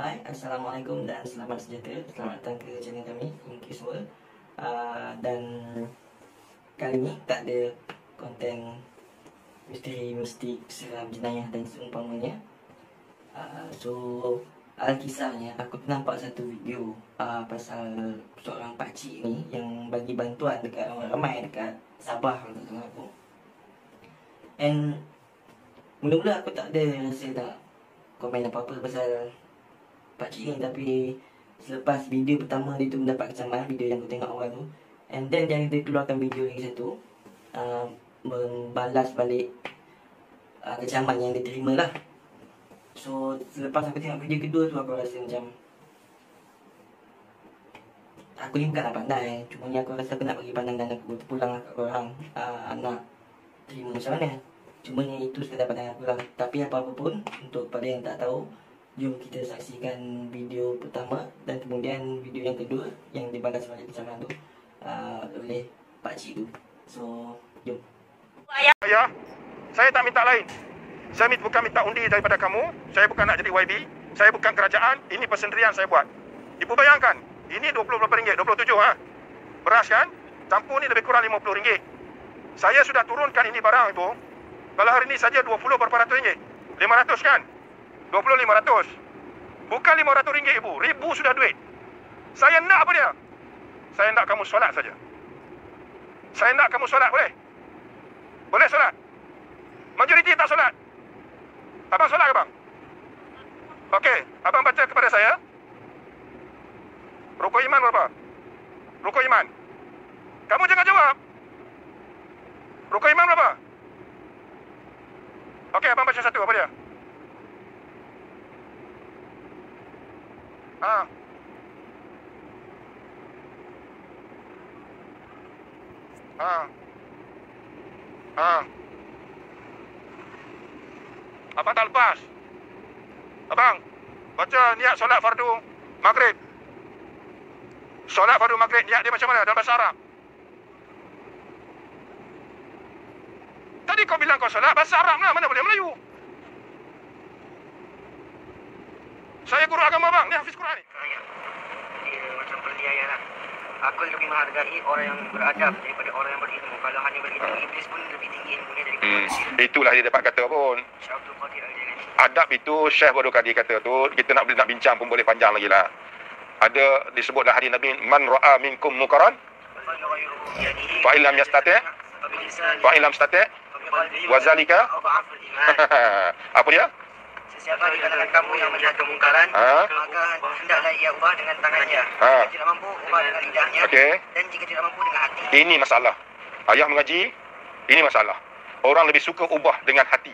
Hai, Assalamualaikum dan selamat sejahtera. Selamat datang ke channel kami, Inky semua. Dan kali ni tak ada konten misteri, mistik, seram, jenayah dan seumpamanya. Kisahnya aku nampak satu video pasal seorang pakcik ni yang bagi bantuan dekat orang ramai dekat Sabah untuk aku. And mula-mula aku tak ada rasa tak komen apa-apa pasal pakcik ni, tapi selepas video pertama dia tu mendapat kecaman, video yang aku tengok awal tu, and then dia keluarkan video lagi satu membalas balik kecaman yang dia terima lah. So selepas aku tengok video kedua tu, aku rasa macam aku ni bukanlah pandai, cuma ni aku rasa aku nak bagi pandangan aku terpulang lah kat korang, nak terima macam mana. Cuma ni itu sekadar pandangan aku lah. Tapi apa-apa pun, untuk pada yang tak tahu, jom kita saksikan video pertama dan kemudian video yang kedua yang dibalas balik kecaman tu oleh pakcik tu. So jom. Ayah, saya tak minta lain. Saya bukan minta undi daripada kamu. Saya bukan nak jadi YB. Saya bukan kerajaan. Ini persendirian saya buat. Ibu bayangkan, ini 20 berapa ringgit? 27 Beras kan? Campur ni lebih kurang 50 ringgit. Saya sudah turunkan ini barang ibu. Kalau hari ini saja 20 berapa ratus ringgit? 500 kan? 20 500. Bukan 500 ringgit ibu. Ribu sudah duit. Saya nak apa dia? Saya nak kamu solat saja. Saya nak kamu solat, boleh? Boleh solat? Majoriti tak solat. Abang solat ke bang? Okey, abang baca kepada saya. Rukuk iman berapa? Rukuk iman. Kamu jangan jawab. Rukuk iman berapa? Okey, abang baca satu, apa dia? Abang tak lepas. Abang, baca niat solat fardu maghrib. Solat fardu maghrib, niat dia macam mana dalam bahasa Arab? Tadi kau bilang kau solat bahasa Arab lah, mana boleh Melayu? Saya guru agama bang, ni hafiz Quran ni. Dia macam perliaya lah. Aku lebih menghargai orang yang beradab daripada orang yang berilmu. Kalau hanya berilmu, iblis pun lebih tinggi ilmunya daripada manusia. Itulah dia dapat kata pun. Syekh Abdul Qadir Al-Jailani. Adab itu Syekh Abdul Qadir kata tu, kita nak bincang pun boleh panjang lagi lah. Ada disebutlah hadis Nabi, man ra'a minkum munkaran fa illam yastati' fa illam yastati' wa zalika apa dia? Sesiapa di kalangan kamu yang melihat kemungkaran, maka hendaklah ia ubah dengan tangannya. Jika tidak mampu, ubah dengan lidahnya. Dan jika tidak mampu, dengan hati. Ini masalah. Ayah mengaji, ini masalah. Orang lebih suka ubah dengan hati.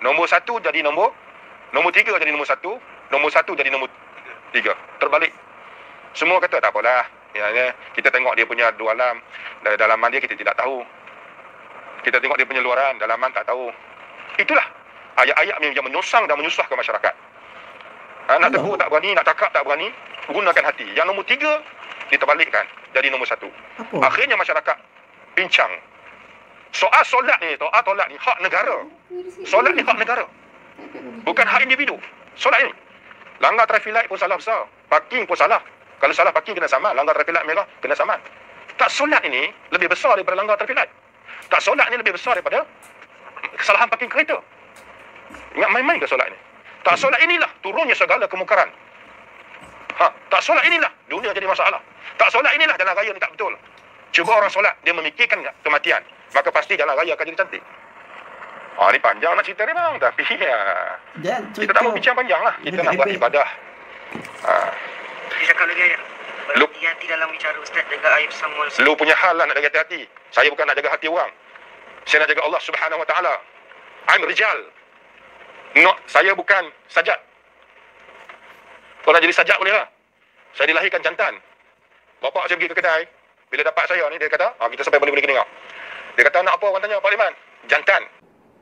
Nombor satu jadi nombor tiga jadi nombor satu, nombor satu jadi nombor tiga. Terbalik. Semua kata tak apalah. Ya, kita tengok dia punya dalaman dia kita tidak tahu. Kita tengok dia punya luaran, dalaman tak tahu. Itulah ayat-ayat yang menyusang dan menyusahkan masyarakat. Nak tegur tak berani, nak cakap tak berani, gunakan hati. Yang nombor tiga diterbalikkan jadi nombor satu. Akhirnya masyarakat bincang. Soal solat ni, tolak ni hak negara. Solat ni hak negara. Bukan hak individu. Solat ni. Langgar traffic light pun salah besar. Parking pun salah. Kalau salah parking kena saman, langgar traffic light merah kena saman. Tak solat ini lebih besar daripada langgar traffic light. Tak solat ni lebih besar daripada kesalahan parking kereta. Ingat main-main ke solat ni? Tak solat inilah turunnya segala kemungkaran. Tak solat inilah dunia jadi masalah. Tak solat inilah jalan raya ni tak betul. Cuba orang solat, dia memikirkan kematian, maka pasti jalan raya akan jadi cantik. Ni panjang nak cerita ni bang, tapi kita tak mau bincang panjang lah. Kita nak buat ibadah. Dia cakap lagi ayat. Berhati-hati dalam bicara ustaz, jaga aib semua. Lu punya hal lah nak jaga hati-hati. Saya bukan nak jaga hati orang. Saya nak jaga Allah Subhanahu Wa Taala. I'm rijal. Saya bukan sajat. Kalau nak jadi sajat boleh lah. Saya dilahirkan jantan. Bapak saya pergi ke kedai. Bila dapat saya ni, dia kata, kita sampai boleh kena tengok. Dia kata, nak apa orang tanya, Pak Liman? Jantan.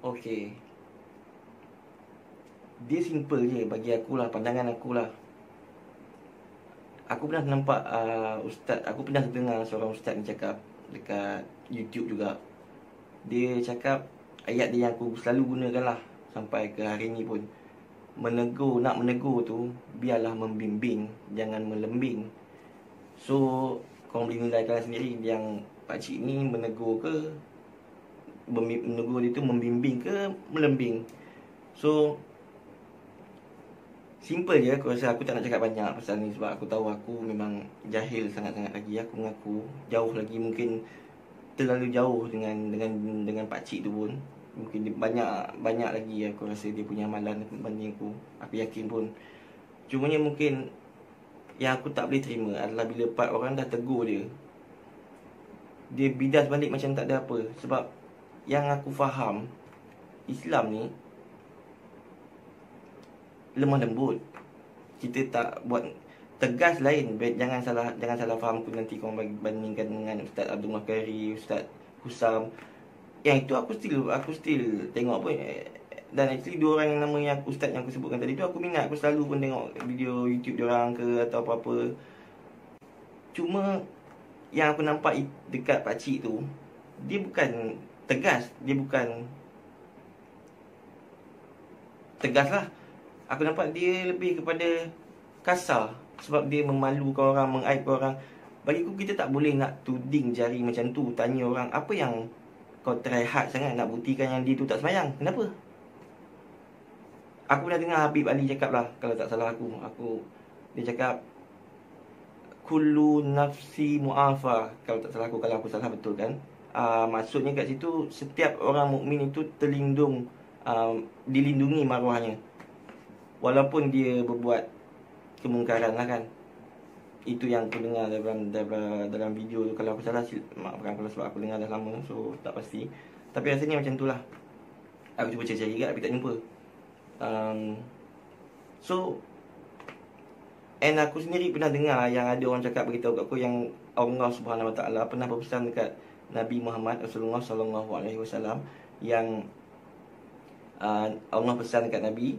Okey. Dia simple je bagi akulah, pandangan akulah. Aku pernah nampak ustaz, aku pernah dengar seorang ustaz ni cakap dekat YouTube juga. Dia cakap ayat dia yang aku selalu gunakan lah sampai ke hari ni pun. nak menegur tu biarlah membimbing, jangan melembing. So korang boleh nilaikan sendiri yang pakcik ni menegur ke, menegur dia tu membimbing ke melembing. So simple je. Aku rasa aku tak nak cakap banyak pasal ni sebab aku tahu aku memang jahil sangat-sangat lagi. Aku mengaku jauh lagi, mungkin terlalu jauh dengan pakcik tu pun. Mungkin dia banyak lagi aku rasa dia punya amalan berbanding aku. Aku yakin pun. Cumanya mungkin yang aku tak boleh terima adalah bila part orang dah tegur dia, dia bidas balik macam tak ada apa. Sebab yang aku faham, Islam ni lemah lembut. Kita tak buat tegas lain. Jangan salah faham aku nanti korang bandingkan dengan Ustaz Abdul Makari, Ustaz Husam. Yang itu aku still tengok pun. Dan actually dua orang yang nama yang ustaz yang aku sebutkan tadi tu aku minat. Aku selalu pun tengok video YouTube diorang ke atau apa-apa. Cuma yang aku nampak dekat pakcik tu, dia bukan tegas. Dia bukan tegas lah. Aku nampak dia lebih kepada kasar. Sebab dia memalukan orang, mengaibkan orang. Bagi aku, kita tak boleh nak tuding jari macam tu. Tanya orang, apa yang kau try hard sangat nak buktikan yang dia tu tak sembahyang? Kenapa? Aku pernah dengar Habib Ali cakap lah, kalau tak salah dia cakap kullu nafsi mu'afa. Kalau tak salah kalau aku salah betul kan. Maksudnya kat situ, setiap orang mukmin itu dilindungi maruahnya, walaupun dia berbuat kemungkaran lah kan. Itu yang aku dengar dalam video tu. Kalau aku salah, maafkan kalau sebab aku dengar dah lama, so tak pasti. Tapi rasanya macam tu lah. Aku cuba cari-cari kat tapi tak jumpa. And aku sendiri pernah dengar yang ada orang cakap beritahu kat aku yang Allah Subhanahu Wa Taala pernah berpesan dekat Nabi Muhammad Rasulullah Sallallahu Alaihi Wasallam, yang Allah pesan dekat Nabi,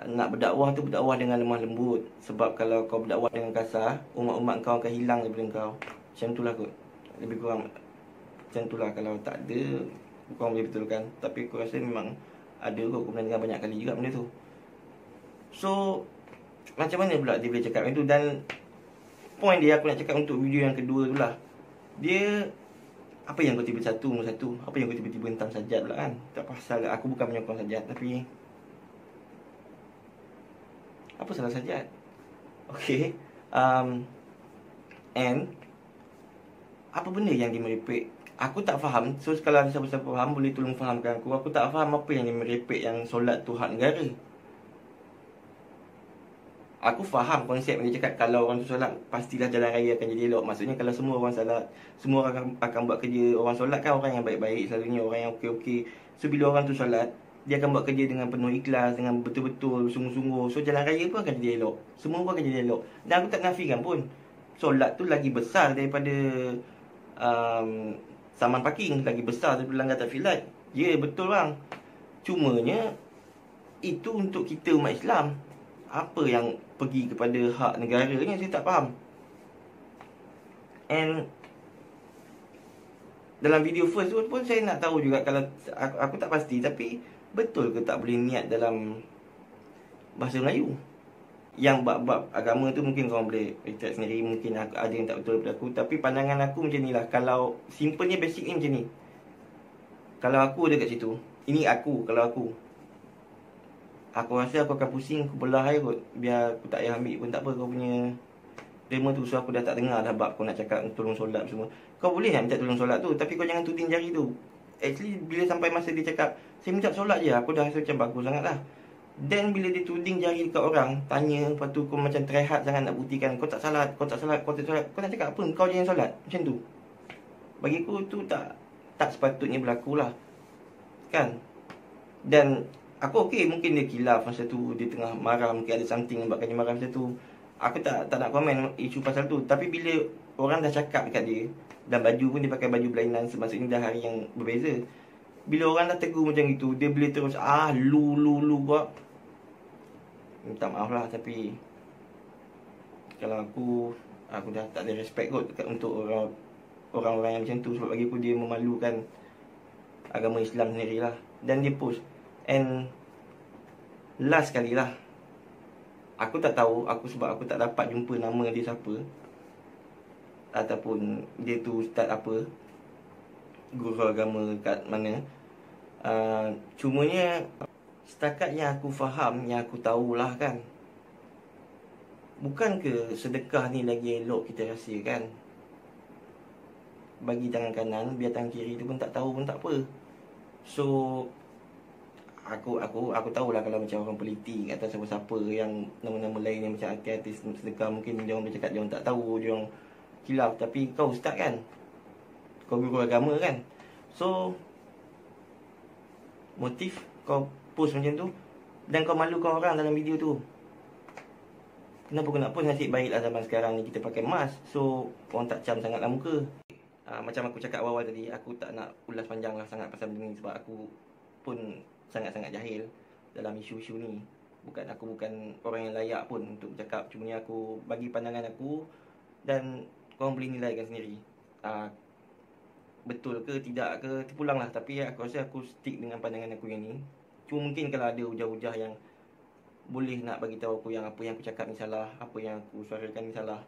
nak berdakwah tu berdakwah dengan lemah lembut. Sebab kalau kau berdakwah dengan kasar, umat-umat kau akan hilang daripada kau. Macam tu lah kot. Lebih kurang macam tu lah. Kalau tak ada, korang boleh betulkan. Tapi aku rasa memang ada kot. Aku pernah dengar banyak kali juga benda tu. So macam mana pula dia boleh cakap macam tu? Dan point dia aku nak cakap untuk video yang kedua tu lah, dia apa yang kau tiba-tiba satu? Apa yang kau tiba-tiba hentam sajad pula kan? Tak pasal lah. Aku bukan menyokong sajad, tapi apa salah sajad? Okay. And apa benda yang dia merepek? Aku tak faham. So kalau ada siapa-siapa faham, boleh tolong fahamkan aku. Aku tak faham apa yang dia merepek yang solat tu hak negara. Aku faham konsep dia cakap kalau orang tu solat, pastilah jalan raya akan jadi elok. Maksudnya kalau semua orang solat, semua orang akan buat kerja. Orang solat kan orang yang baik-baik, selalunya orang yang okey-okey. So bila orang tu solat, dia akan buat kerja dengan penuh ikhlas, dengan betul-betul sungguh-sungguh. So jalan raya pun akan jadi elok. Semua pun akan jadi elok. Dan aku tak nafikan pun, solat tu lagi besar daripada saman parking, lagi besar daripada langgar tafilat. Ya, betul bang. Cumanya itu untuk kita umat Islam. Apa yang pergi kepada hak negaranya, saya tak faham. And dalam video first tu pun saya nak tahu juga, kalau aku tak pasti, tapi betul ke tak boleh niat dalam bahasa Melayu? Yang bab-bab agama tu mungkin korang boleh research sendiri. Mungkin ada yang tak betul daripada aku, tapi pandangan aku macam ni lah. Kalau simpelnya, basic ni macam ni. Kalau aku ada kat situ, ini kalau aku rasa aku akan pusing, aku belah air kot. Biar aku tak payah ambil pun tak apa kau punya demo tu. So aku dah tak dengar dah bab kau nak cakap tolong solat semua. Kau boleh nak minta tolong solat tu, tapi kau jangan tuding jari tu. Actually bila sampai masa dia cakap saya minta solat je, aku dah rasa macam bagus sangat lah. Dan bila dia tuding jari dekat orang, tanya, lepas tu kau macam try hard sangat nak buktikan kau tak salat. Kau nak cakap apa? Kau jangan solat. Macam tu. Bagi aku tu tak sepatutnya berlaku lah, kan? Dan aku okey, mungkin dia kilaf masa tu, dia tengah marah, mungkin ada something yang buatkan dia marah masa tu. Aku tak nak komen isu pasal tu. Tapi bila orang dah cakap dekat dia, dan baju pun dia pakai baju berlainan, maksudnya dah hari yang berbeza. Bila orang dah tegur macam itu, dia boleh terus lu buat. Minta maaf lah, tapi kalau aku dah tak ada respect kot untuk orang-orang yang macam tu. Sebab bagi aku dia memalukan agama Islam sendiri lah. Dan dia post, and last kali lah. Aku tak tahu, sebab aku tak dapat jumpa nama dia siapa, ataupun dia tu ustaz apa, guru agama kat mana. Cumanya setakat yang aku faham, yang aku tahulah kan, bukan ke sedekah ni lagi elok kita rasa kan? Bagi tangan kanan, biar tangan kiri tu pun tak tahu pun tak apa. So Aku tahulah kalau macam orang politik atau siapa-siapa yang nama-nama lain yang macam artis-artis sedekah, mungkin dia orang bercakap dia orang tak tahu, dia orang khilaf. Tapi kau ustaz kan, kau guru agama kan, so motif kau post macam tu dan kau malukan orang dalam video tu. Kenapa kau nak post? Nasib baiklah zaman sekarang ni kita pakai mask, so orang tak cam sangatlah muka. Macam aku cakap awal tadi, aku tak nak ulas panjang lah sangat pasal benda ni, sebab aku pun sangat-sangat jahil dalam isu-isu ni. Aku bukan orang yang layak pun untuk bercakap. Cuma ni aku bagi pandangan aku dan korang boleh nilaikan sendiri. Betul ke tidak ke, terpulang lah. Tapi aku rasa aku stick dengan pandangan aku yang ni. Cuma mungkin kalau ada hujah-hujah yang boleh nak bagi tahu aku yang apa yang aku cakap ni salah, apa yang aku suarakan ni salah,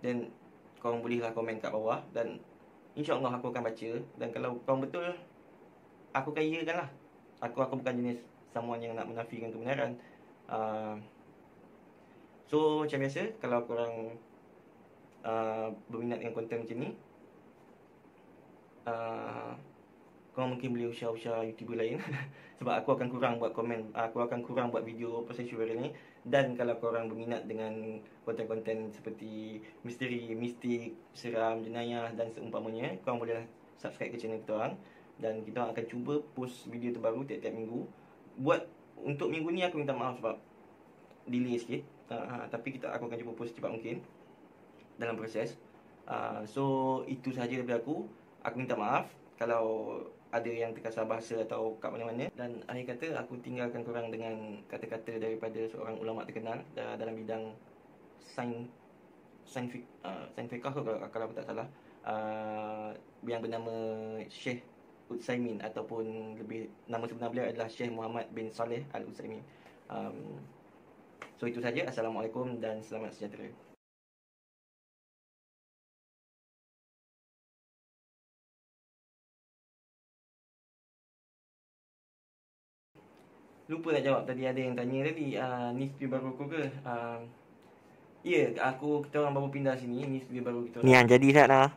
dan korang bolehlah komen kat bawah, dan InsyaAllah aku akan baca. Dan kalau korang betul, aku akan iakan lah. Aku bukan jenis someone yang nak menafikan kebenaran. So macam biasa, kalau korang berminat dengan konten macam ni, korang mungkin boleh usah YouTuber lain. Sebab aku akan kurang buat komen, aku akan kurang buat video pasal isu viral ni. Dan kalau korang berminat dengan konten-konten seperti misteri, mistik, seram, jenayah dan seumpamanya, korang boleh subscribe ke channel kita orang. Dan kita akan cuba post video terbaru tiap-tiap minggu. Untuk minggu ni aku minta maaf sebab delay sikit. Tapi aku akan cuba post secepat mungkin dalam proses. So itu sahaja daripada aku. Aku minta maaf kalau ada yang terkasar bahasa atau kat mana-mana. Dan akhir kata, aku tinggalkan korang dengan kata-kata daripada seorang ulama terkenal dalam bidang sains fiqh kalau aku tak salah, yang bernama Syekh Utsaimin, ataupun lebih nama sebenar beliau adalah Syekh Muhammad bin Saleh Al-Utsaimin. So itu saja. Assalamualaikum dan selamat sejahtera. Lupa nak jawab tadi, ada yang tanya tadi, ni studio baru aku ke? Ya, kita orang baru pindah sini, ni studio baru kita. Ni yang jadi Sat lah.